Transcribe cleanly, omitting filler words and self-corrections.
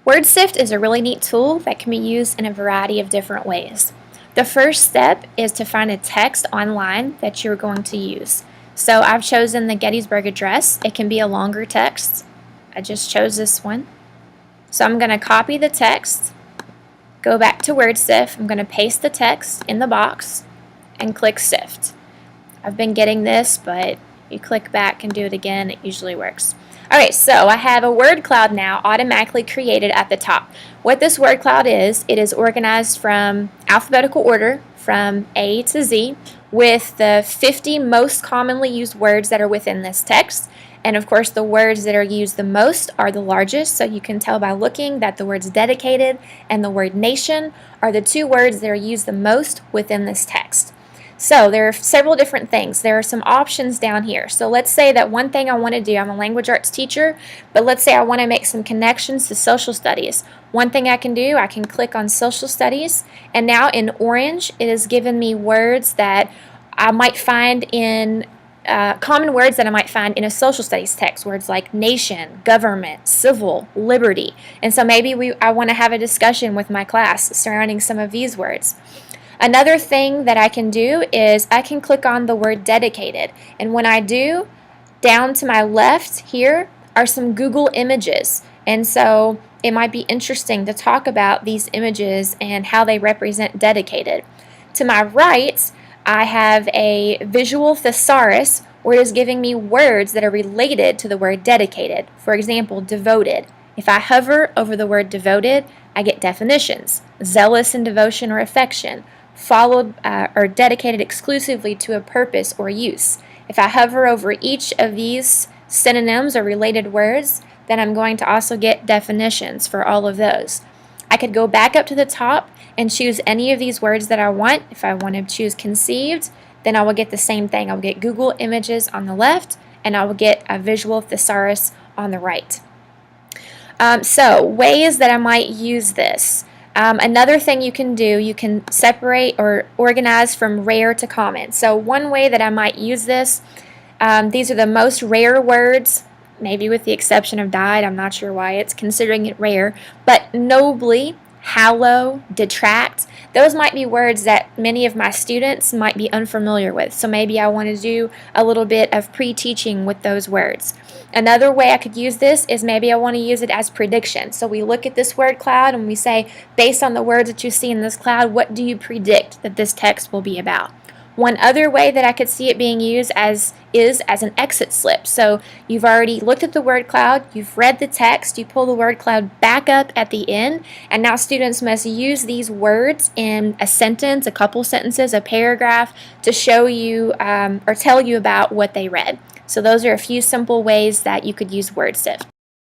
WordSift is a really neat tool that can be used in a variety of different ways. The first step is to find a text online that you're going to use. So I've chosen the Gettysburg Address. It can be a longer text. I just chose this one. So I'm going to copy the text, go back to WordSift. I'm going to paste the text in the box and click Sift. I've been getting this, but you click back and do it again, it usually works. Alright, so I have a word cloud now automatically created at the top. What this word cloud is, it is organized from alphabetical order from A to Z with the 50 most commonly used words that are within this text. And of course the words that are used the most are the largest, so you can tell by looking that the words dedicated and the word nation are the two words that are used the most within this text. So there are several different things. There are some options down here. So let's say that one thing I want to do, I'm a language arts teacher, but let's say I want to make some connections to social studies. One thing I can do, I can click on social studies, and now in orange it has given me words that I might find in common words that I might find in a social studies text, words like nation, government, civil, liberty. And so maybe I want to have a discussion with my class surrounding some of these words. Another thing that I can do is I can click on the word dedicated, and when I do, down to my left here are some Google images, and so it might be interesting to talk about these images and how they represent dedicated. To my right, I have a visual thesaurus where it is giving me words that are related to the word dedicated. For example, devoted. If I hover over the word devoted, I get definitions. Zealous in devotion or affection, followed or dedicated exclusively to a purpose or use. If I hover over each of these synonyms or related words, then I'm going to also get definitions for all of those. I could go back up to the top and choose any of these words that I want. If I want to choose conceived, then I will get the same thing. I will get Google images on the left, and I will get a visual thesaurus on the right. So ways that I might use this. Another thing you can do, you can separate or organize from rare to common. So one way that I might use this, these are the most rare words, maybe with the exception of died. I'm not sure why it's considering it rare, but nobly, hallow, detract, those might be words that many of my students might be unfamiliar with. So maybe I want to do a little bit of pre-teaching with those words. Another way I could use this is maybe I want to use it as prediction. So we look at this word cloud and we say, based on the words that you see in this cloud, what do you predict that this text will be about? One other way that I could see it being used is as an exit slip. So you've already looked at the word cloud, you've read the text, you pull the word cloud back up at the end, and now students must use these words in a sentence, a couple sentences, a paragraph to show you or tell you about what they read. So those are a few simple ways that you could use WordSift.